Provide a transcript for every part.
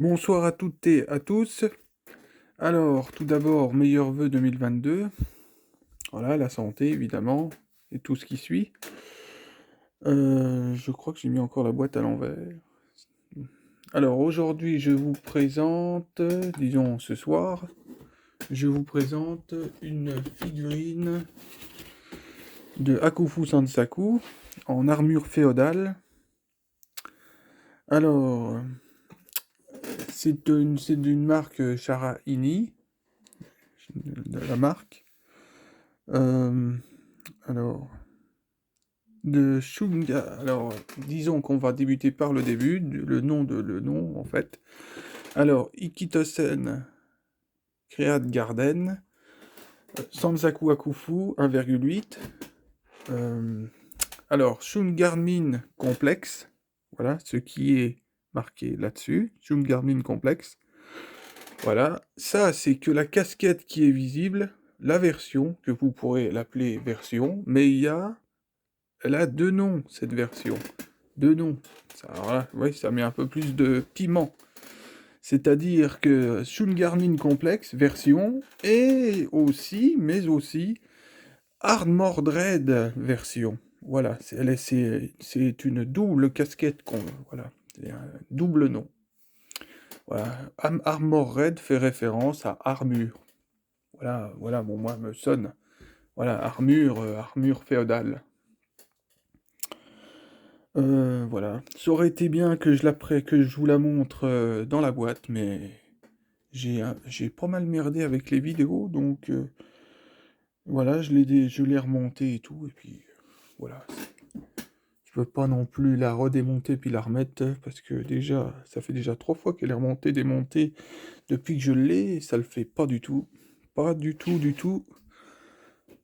Bonsoir à toutes et à tous. Alors, tout d'abord, meilleurs vœux 2022. Voilà, la santé, évidemment, et tout ce qui suit. Je crois que j'ai mis encore la boîte à l'envers. Alors, aujourd'hui, je vous présente, disons ce soir, je vous présente une figurine de Hakufu Sansaku en armure féodale. Alors, c'est d'une marque Shara Ini, de la marque. Euh, alors, de Shunga. Alors, disons qu'on va débuter par le début, le nom en fait. Alors, Ikitosen Create Garden, Sansaku Akufu 1,8. Alors, Shungarmin Complexe, voilà ce qui est marqué là-dessus, Shungarmin Complexe. Voilà, ça c'est que la casquette qui est visible, la version, que vous pourrez l'appeler version, mais elle a deux noms, cette version. Deux noms. Alors là, ouais, ça met un peu plus de piment. C'est-à-dire que Shungarmin Complex version et aussi, mais aussi, Armored Red version. Voilà, c'est une double casquette voilà, c'est un double nom. Voilà, Armor Red fait référence à armure. Voilà, voilà, bon, moi me sonne. Voilà, armure féodale. Voilà. Ça aurait été bien que que je vous la montre dans la boîte, mais j'ai pas mal merdé avec les vidéos, donc voilà, je l'ai remontée et tout, et puis voilà. Je peux pas non plus la redémonter puis la remettre, parce que déjà, ça fait déjà 3 fois qu'elle est remontée, démontée depuis que je l'ai, et ça le fait pas du tout. Pas du tout, du tout.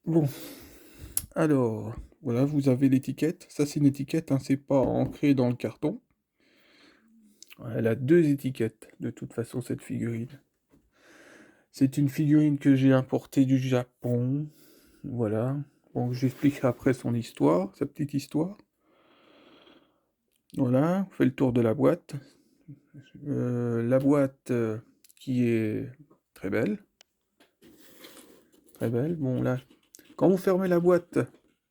Bon, alors, voilà, vous avez l'étiquette. Ça, c'est une étiquette, hein, c'est pas ancré dans le carton. Elle a deux étiquettes, de toute façon, cette figurine. C'est une figurine que j'ai importée du Japon. Voilà. Bon, j'expliquerai après son histoire, sa petite histoire. Voilà, on fait le tour de la boîte. La boîte qui est très belle. Très belle. Bon, là, quand vous fermez la boîte,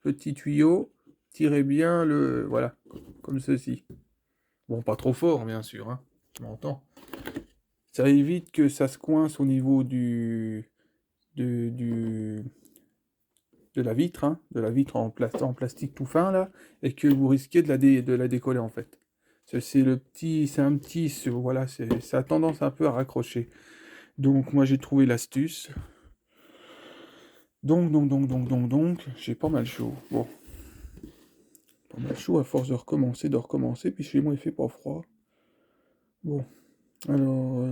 petit tuyau, tirez bien le... Voilà, comme ceci. Bon, pas trop fort, bien sûr, hein. Tu m'entends. Ça évite que ça se coince au niveau du, de la vitre, hein, de la vitre en plastique tout fin là, et que vous risquez de la décoller en fait. C'est un petit, voilà, ça a tendance un peu à raccrocher. Donc moi j'ai trouvé l'astuce. Donc, j'ai pas mal chaud. Bon, pas mal chaud à force de recommencer, puis chez moi il fait pas froid. Bon, alors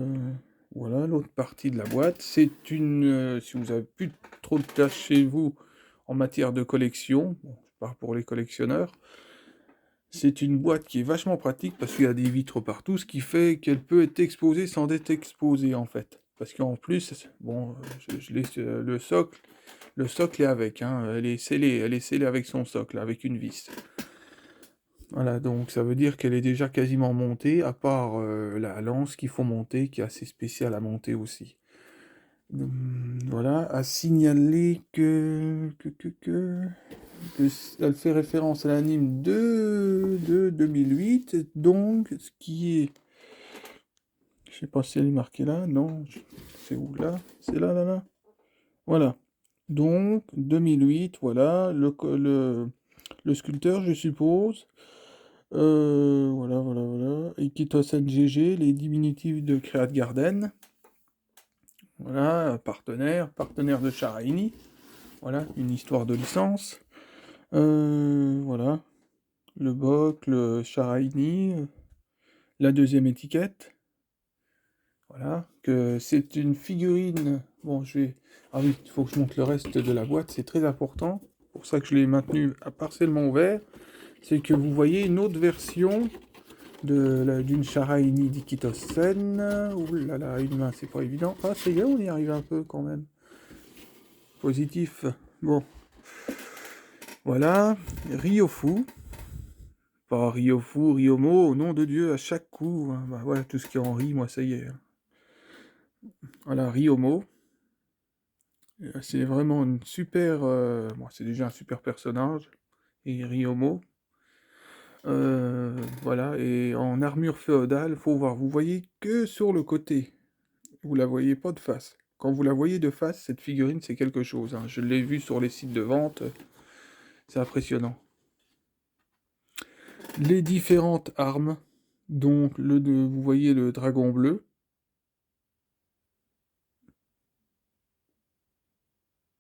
voilà l'autre partie de la boîte. C'est si vous avez plus trop de tâches chez vous en matière de collection, bon, je parle pour les collectionneurs, c'est une boîte qui est vachement pratique parce qu'il y a des vitres partout, ce qui fait qu'elle peut être exposée sans être exposée en fait. Parce qu'en plus, bon, je laisse le socle est avec, hein, elle est scellée avec son socle, avec une vis. Voilà, donc ça veut dire qu'elle est déjà quasiment montée, à part la lance qu'il faut monter, qui est assez spéciale à monter aussi. Voilà, à signaler elle fait référence à l'anime de 2008, donc ce qui est... Je sais pas si elle est marquée là, non, c'est où là? C'est là, là, là. Voilà. Donc, 2008, voilà, le sculpteur, je suppose. Voilà. Ikitosen GG, les diminutifs de Create Garden. Voilà, partenaire de Sharaini. Voilà, une histoire de licence. Voilà, le boc, le Sharaini, la deuxième étiquette. Voilà, que c'est une figurine. Bon, ah oui, il faut que je montre le reste de la boîte, c'est très important. Pour ça que je l'ai maintenu partiellement ouvert. C'est que vous voyez une autre version d'une Sharaini d'Ikitosen. Ouh là là, une main, c'est pas évident. Ah, c'est bien, on y arrive un peu quand même. Positif. Bon. Voilà, Ryofu. Pas Riofu, Riomo, au nom de Dieu, à chaque coup, hein, bah voilà, tout ce qui est en Ri, moi ça y est, hein. Voilà, Riomo, c'est vraiment une super, bon, c'est déjà un super personnage, et Riomo, voilà, et en armure féodale, faut voir, vous voyez que sur le côté, vous la voyez pas de face. Quand vous la voyez de face, cette figurine, c'est quelque chose, hein. Je l'ai vue sur les sites de vente, c'est impressionnant. Les différentes armes, donc vous voyez le dragon bleu,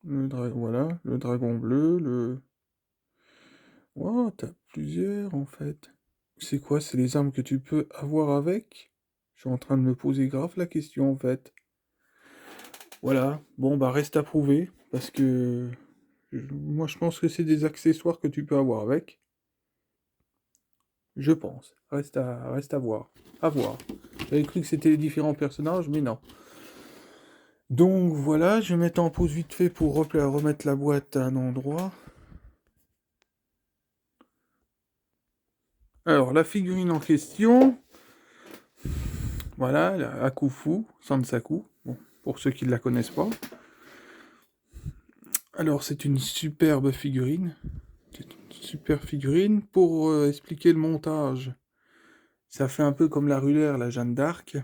voilà, le dragon bleu, Oh, t'as plusieurs en fait. C'est quoi? C'est les armes que tu peux avoir avec? Je suis en train de me poser grave la question en fait. Voilà, bon bah reste à prouver, parce que moi je pense que c'est des accessoires que tu peux avoir avec. Je pense. Reste à voir. À voir. J'avais cru que c'était les différents personnages, mais non. Donc voilà, je vais mettre en pause vite fait pour remettre la boîte à un endroit. Alors, la figurine en question, voilà, la Hakufu, Sansaku, bon, pour ceux qui ne la connaissent pas. Alors, c'est une superbe figurine. C'est une super figurine. Pour expliquer le montage, ça fait un peu comme la Rulaire, la Jeanne d'Arc.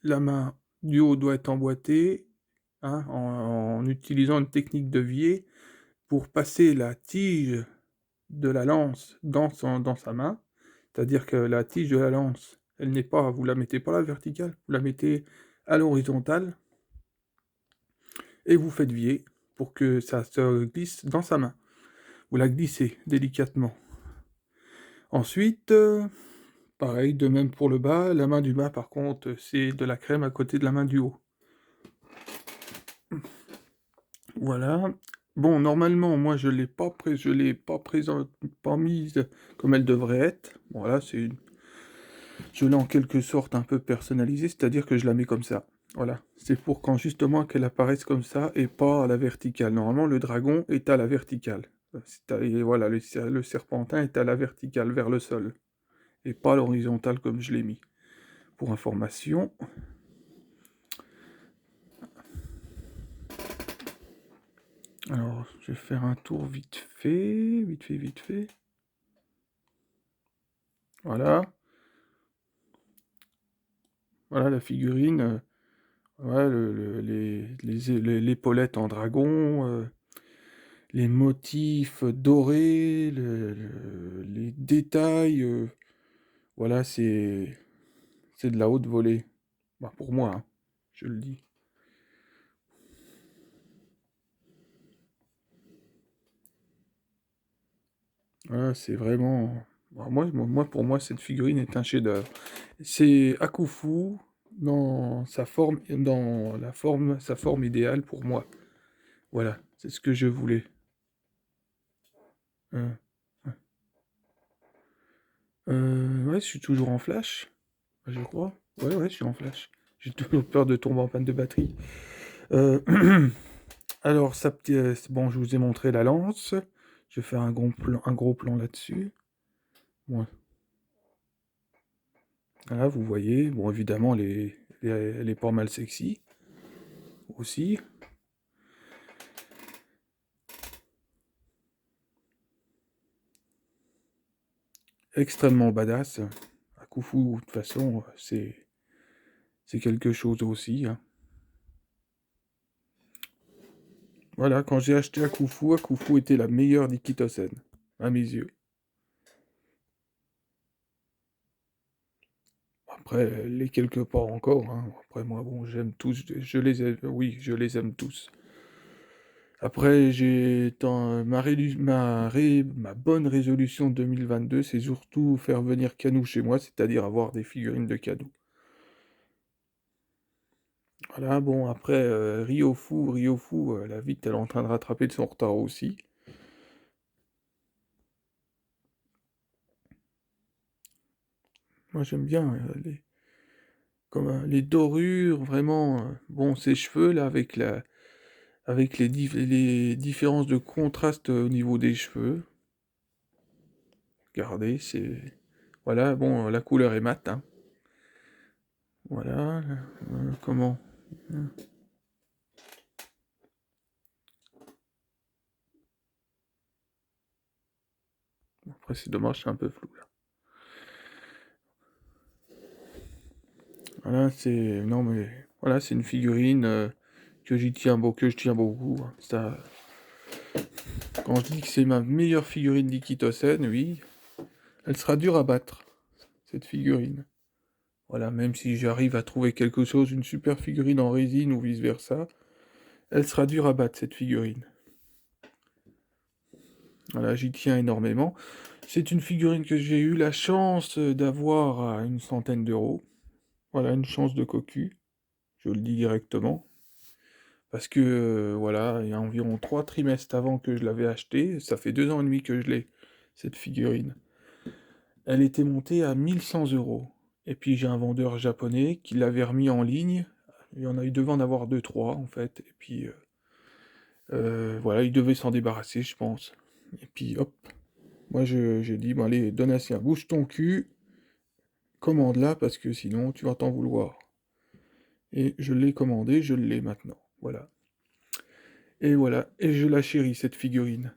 La main du haut doit être emboîtée, hein, en utilisant une technique de biais pour passer la tige de la lance dans sa main. C'est-à-dire que la tige de la lance, elle n'est pas, vous la mettez pas à la verticale, vous la mettez à l'horizontale et vous faites vier pour que ça se glisse dans sa main. Vous la glissez délicatement. Ensuite, pareil, de même pour le bas. La main du bas, par contre, c'est de la crème à côté de la main du haut. Voilà. Bon, normalement, moi, je l'ai pas mise comme elle devrait être. Voilà, je l'ai en quelque sorte un peu personnalisée, c'est-à-dire que je la mets comme ça. Voilà. C'est pour quand justement qu'elle apparaisse comme ça et pas à la verticale. Normalement, le dragon est à la verticale. Et voilà, le serpentin est à la verticale, vers le sol. Et pas à l'horizontale comme je l'ai mis. Pour information. Alors, je vais faire un tour vite fait. Vite fait, vite fait. Voilà. Voilà la figurine. Ouais, l'épaulette en dragon, les motifs dorés, les détails, voilà, c'est de la haute volée. Bah, pour moi, hein, je le dis. Voilà, c'est vraiment. Bah, pour moi, cette figurine est un chef-d'œuvre. C'est Akufu sa forme idéale pour moi. Voilà, c'est ce que je voulais. Hein. Ouais, je suis toujours en flash, je crois. Ouais, ouais, je suis en flash. J'ai toujours peur de tomber en panne de batterie. Euh, Alors, bon, je vous ai montré la lance. Je vais faire un gros plan là-dessus. Bon, voilà, vous voyez. Bon, évidemment, elle est pas mal sexy aussi. Extrêmement badass. Akufu, de toute façon, c'est quelque chose aussi, hein. Voilà, quand j'ai acheté Akufu était la meilleure d'Ikitosen, à mes yeux. Après, les quelques pas encore, hein. Après, moi, bon, j'aime tous, je les aime, oui, je les aime tous. Après, ma bonne résolution 2022, c'est surtout faire venir Canou chez moi, c'est-à-dire avoir des figurines de Canou. Voilà, bon, après, Ryofu, la vite, elle est en train de rattraper de son retard aussi. Moi, j'aime bien les dorures, vraiment. Bon, ses cheveux, là, avec les différences de contraste au niveau des cheveux. regardez, voilà, bon, la couleur est mate, hein. Voilà, comment? Après, c'est dommage, c'est un peu flou, là. Voilà, non, mais... Voilà, c'est une figurine que je tiens beaucoup, hein. Ça... Quand je dis que c'est ma meilleure figurine d'Ikitosen, oui, elle sera dure à battre, cette figurine. Voilà, même si j'arrive à trouver quelque chose, une super figurine en résine ou vice-versa, elle sera dure à battre, cette figurine. Voilà, j'y tiens énormément. C'est une figurine que j'ai eu la chance d'avoir à une centaine d'euros. Voilà, une chance de cocu, je le dis directement. Parce que, voilà, il y a environ 3 trimestres avant que je l'avais acheté, ça fait 2 ans et demi que je l'ai, cette figurine. Elle était montée à 1100 euros. Et puis j'ai un vendeur japonais qui l'avait remis en ligne. Il devait en avoir 2-3 en fait. Et puis voilà, il devait s'en débarrasser, je pense. Et puis hop, moi j'ai dit, bon allez, Donatien, bouge ton cul, commande-la parce que sinon tu vas t'en vouloir. Et je l'ai commandé, je l'ai maintenant. Voilà. Et voilà, et je la chéris cette figurine.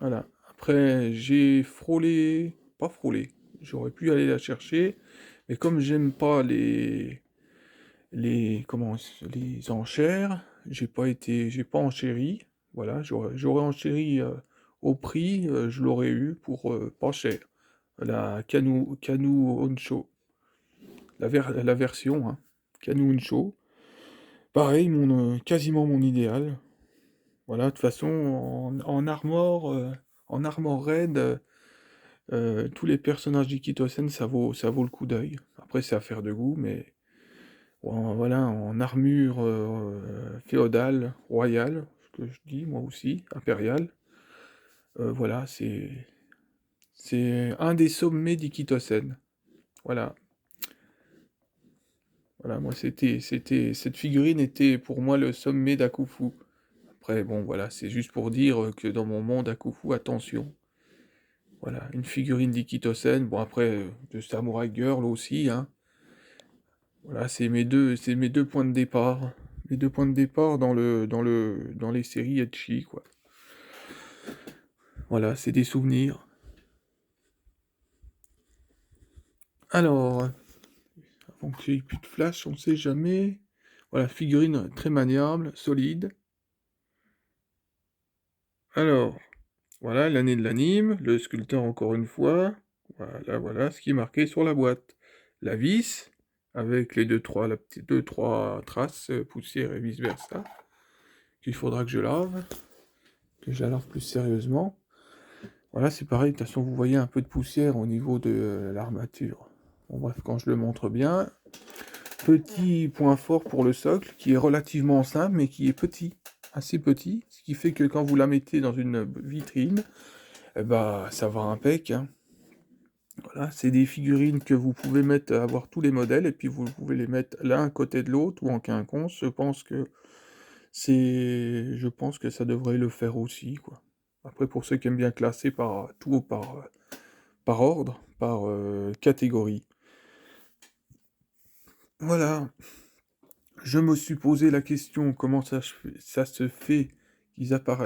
Voilà. Après, j'ai frôlé, pas frôlé, j'aurais pu aller la chercher, mais comme j'aime pas les enchères, j'ai pas enchéri. Voilà, j'aurais enchéri au prix, je l'aurais eu pour pas cher. La Kanu Honsho, la version, hein, Kanu Honsho. Pareil, quasiment mon idéal. Voilà, de toute façon, en armor raid, tous les personnages d'Ikitosen, ça vaut le coup d'œil. Après, c'est affaire de goût, mais voilà, en armure féodale, royale, ce que je dis moi aussi, impériale. Voilà, c'est un des sommets d'Ikitosen. Voilà, voilà, moi cette figurine était pour moi le sommet d'Akufu. Après, bon, voilà, c'est juste pour dire que dans mon monde Akufu, attention. Voilà, une figurine d'Ikitosen, bon après, de Samurai Girl aussi, hein. Voilà, c'est mes deux points de départ. Mes deux points de départ dans les séries ecchi, quoi. Voilà, c'est des souvenirs. Alors, avant qu'il n'y ait plus de flash, on sait jamais. Voilà, figurine très maniable, solide. Alors, voilà, l'année de l'anime, le sculpteur encore une fois. Voilà ce qui est marqué sur la boîte. La vis, avec les deux, trois traces, poussière et vice-versa, qu'il faudra que je lave, que je la lave plus sérieusement. Voilà, c'est pareil, de toute façon, vous voyez un peu de poussière au niveau de l'armature. Bon, bref, quand je le montre bien. Petit point fort pour le socle, qui est relativement simple, mais qui est petit, assez petit, ce qui fait que quand vous la mettez dans une vitrine, eh ben, ça va impec, hein. Voilà, c'est des figurines que vous pouvez mettre, avoir tous les modèles, et puis vous pouvez les mettre l'un à côté de l'autre, ou en quinconce. Je pense que ça devrait le faire aussi, quoi. Après, pour ceux qui aiment bien classer par ordre, par catégorie. Voilà, je me suis posé la question comment ça se fait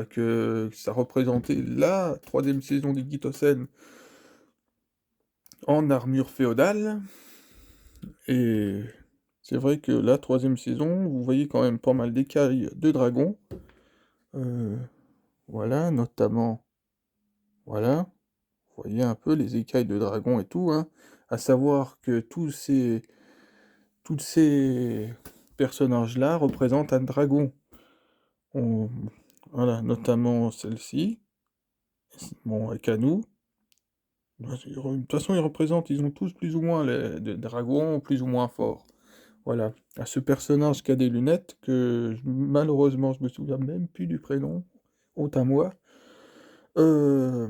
que ça représentait la troisième saison des Gitosen en armure féodale. Et c'est vrai que la troisième saison, vous voyez quand même pas mal d'écailles de dragons. Euh, voilà, notamment, voilà, vous voyez un peu les écailles de dragon et tout, hein. À savoir que tous ces personnages-là représentent un dragon. On- voilà, notamment celle-ci, bon, et Kanu. De toute façon, ils ont tous plus ou moins des dragons, plus ou moins forts. Voilà. À ce personnage qui a des lunettes, malheureusement, je me souviens même plus du prénom, honte à moi. Euh,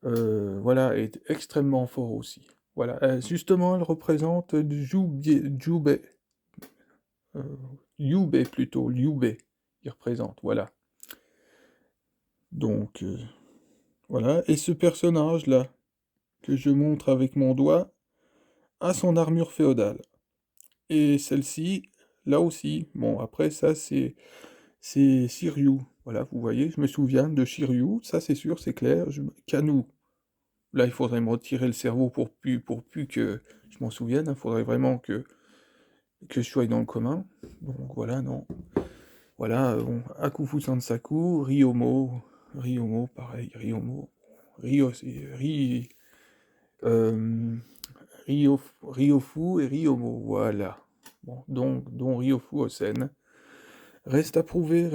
voilà, est extrêmement fort aussi. Voilà. Justement, elle représente Jubei. Yubei plutôt, Liubei, il représente, voilà. Donc, voilà. Et ce personnage-là, que je montre avec mon doigt, a son armure féodale. Et celle-ci, là aussi. Bon, après, ça, c'est Shiryu. Voilà, vous voyez, je me souviens de Shiryu, ça c'est sûr, c'est clair. Kanu, là, il faudrait me retirer le cerveau pour plus que je m'en souvienne. Il faudrait vraiment que je sois dans le commun. Donc voilà, non. Voilà, bon, Akufu Sansaku, Ryomo, pareil, Ryomo. Ryo, c'est euh, Ryofu et Ryomo, voilà. Bon, donc, dont Ryofu Osen. Reste à prouver,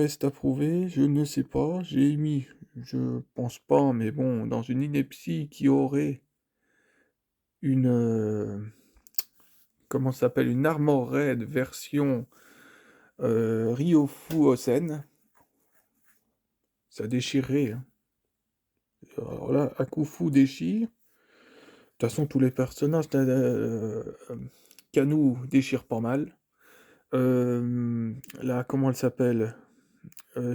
je ne sais pas, j'ai mis, je pense pas, mais bon, dans une ineptie qui aurait une, comment ça s'appelle, une Armor Raid version Ryofu Osen, ça déchirerait, hein. Alors là, Akufu déchire. De toute façon, tous les personnages, Kanu déchire pas mal. Là, comment elle s'appelle?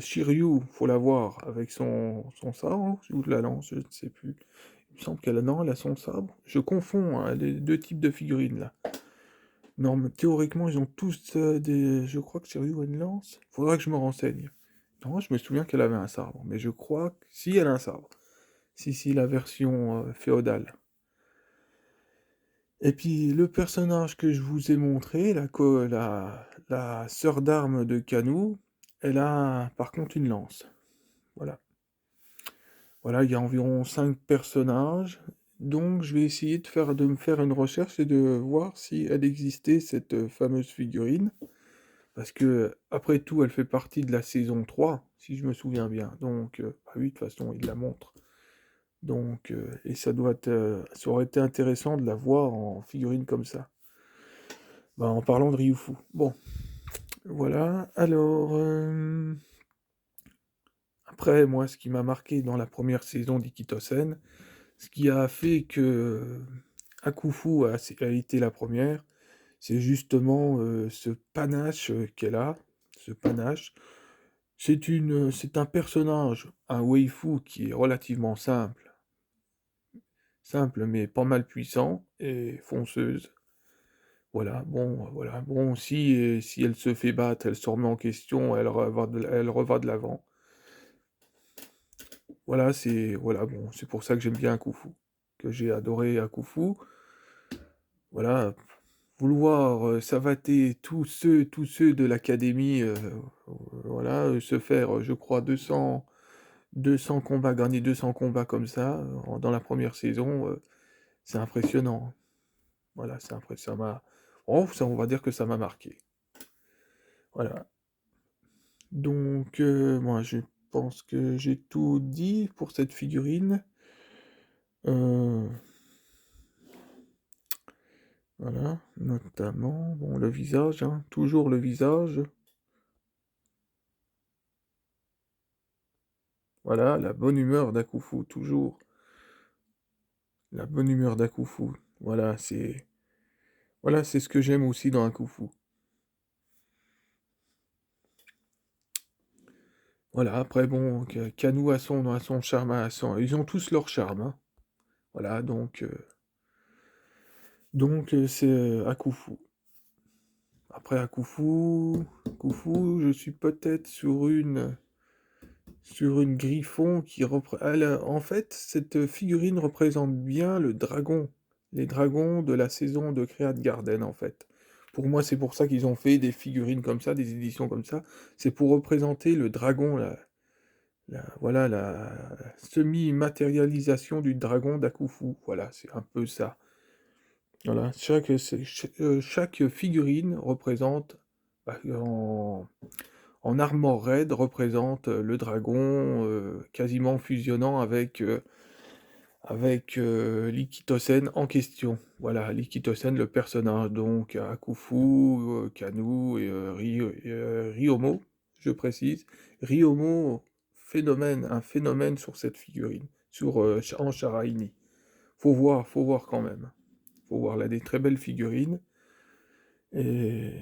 Shiryu, faut la voir avec son sabre, ou la lance, je ne sais plus. Il me semble qu'elle a, non, elle a son sabre. Je confonds hein, les deux types de figurines là. Non, mais théoriquement, ils ont tous des. Je crois que Shiryu a une lance. Faudra que je me renseigne. Non, je me souviens qu'elle avait un sabre, mais je crois que si elle a un sabre. Si, la version féodale. Et puis le personnage que je vous ai montré, la sœur d'armes de Kanu, elle a par contre une lance. Voilà. Voilà, il y a environ 5 personnages. Donc je vais essayer de me faire une recherche et de voir si elle existait, cette fameuse figurine. Parce que, après tout, elle fait partie de la saison 3, si je me souviens bien. Donc, bah oui, de toute façon, il la montre. Donc, et ça aurait été intéressant de la voir en figurine comme ça. Bah, en parlant de Ryufu. Bon, voilà. Alors, après, moi, ce qui m'a marqué dans la première saison d'Ikitosen, ce qui a fait que Akufu a été la première, c'est justement ce panache qu'elle a, ce panache. C'est un personnage, un waifu qui est relativement simple mais pas mal puissant et fonceuse. Voilà, bon, si elle se fait battre, elle se remet en question, elle reva de l'avant. Voilà, bon, c'est pour ça que j'aime bien Akufu, que j'ai adoré Akufu. Voilà, vouloir savater tous ceux de l'académie, voilà, se faire, je crois, 200 combats, gagner 200 combats comme ça, dans la première saison, c'est impressionnant. Voilà, c'est impressionnant. Oh, ça, on va dire que ça m'a marqué. Voilà. Donc, moi, je pense que j'ai tout dit pour cette figurine. Euh, voilà, notamment, bon, le visage, hein, toujours le visage. Voilà, la bonne humeur d'Akufu, toujours. La bonne humeur d'Akufu. Voilà, c'est ce que j'aime aussi dans Akufu. Voilà, après, bon, Kanu a son charme, ils ont tous leur charme, hein. Voilà, donc c'est Akufu. Après Akufu, je suis peut-être sur une Griffon qui représente. En fait, cette figurine représente bien le dragon, les dragons de la saison de Create Garden, en fait. Pour moi, c'est pour ça qu'ils ont fait des figurines comme ça, des éditions comme ça. C'est pour représenter le dragon, voilà, la semi-matérialisation du dragon d'Akufu. Voilà, c'est un peu ça. Voilà, chaque figurine représente, bah, en Armor Red, représente le dragon quasiment fusionnant avec l'Ikitosen en question. Voilà, l'Ikitosen, le personnage, donc Akufu, Kanu et Ryomo, je précise. Ryomo, un phénomène sur cette figurine, en Sharaini. Faut voir quand même. Faut voir là des très belles figurines. Et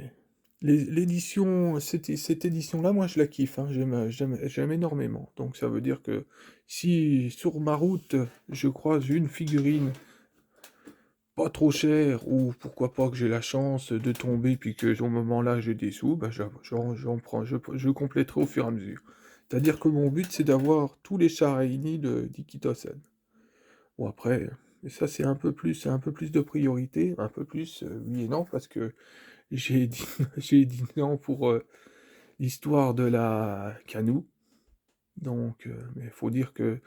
L'édition, cette édition-là, moi je la kiffe, hein, j'aime énormément. Donc ça veut dire que si sur ma route je croise une figurine pas trop chère, ou pourquoi pas que j'ai la chance de tomber puis que au moment-là j'ai des sous, bah j'en prends, je compléterai au fur et à mesure. C'est-à-dire que mon but c'est d'avoir tous les chars réunis de d'Ikitosen. Bon après, ça c'est un peu plus de priorité, un peu plus, oui et non, parce que j'ai dit, j'ai dit non pour l'histoire de la Canou. Donc, mais il faut dire que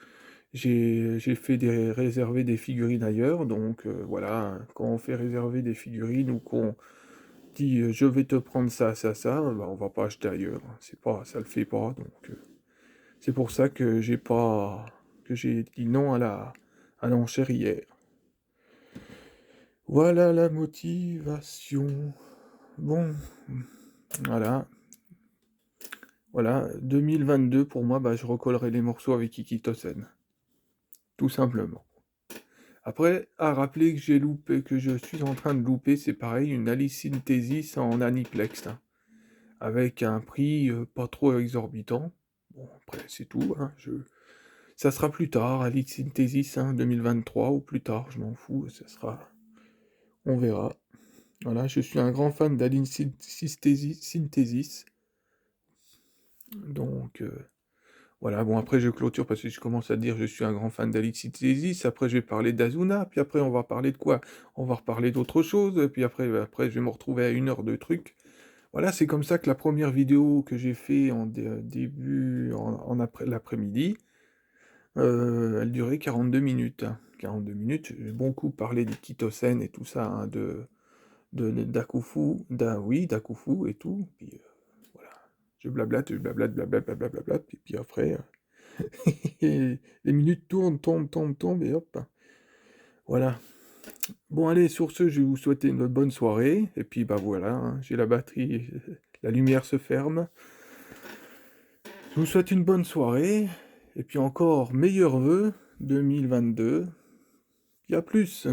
j'ai fait réserver des figurines ailleurs. Donc voilà, hein, quand on fait réserver des figurines ou qu'on dit je vais te prendre ça, ça, ça, bah, on va pas acheter ailleurs, hein. C'est pas, ça le fait pas. Donc c'est pour ça que j'ai dit non à l'enchère hier. Voilà la motivation. Bon, voilà. Voilà, 2022 pour moi, bah, je recollerai les morceaux avec Ikitosen, tout simplement. Après, à rappeler que j'ai loupé, que je suis en train de louper, c'est pareil, une Alice Synthesis en Aniplex, hein, avec un prix pas trop exorbitant. Bon, après, c'est tout, hein, ça sera plus tard, Alice Synthesis, hein, 2023 ou plus tard, je m'en fous, ça sera, on verra. Voilà, je suis un grand fan d'Alice Synthesis, donc voilà, bon après je clôture parce que je commence à dire je suis un grand fan d'Alexis Tésis, après je vais parler d'Azuna, puis après on va parler de quoi? On va reparler d'autre chose, puis après je vais me retrouver à 1 heure de truc. Voilà, c'est comme ça que la première vidéo que j'ai fait en début, en après l'après-midi, elle durait 42 minutes, hein. 42 minutes, j'ai bon coup parlé des Kitosen et tout ça, hein, d'Akufu, oui, d'Akufu et tout, puis voilà. Je blablate, blablate, blablate, blablate, puis après... Et les minutes tournent, tombent, et hop. Voilà. Bon, allez, sur ce, je vais vous souhaiter une bonne soirée. Et puis, bah voilà, hein, j'ai la batterie, la lumière se ferme. Je vous souhaite une bonne soirée. Et puis encore, meilleurs vœux 2022. Et à plus.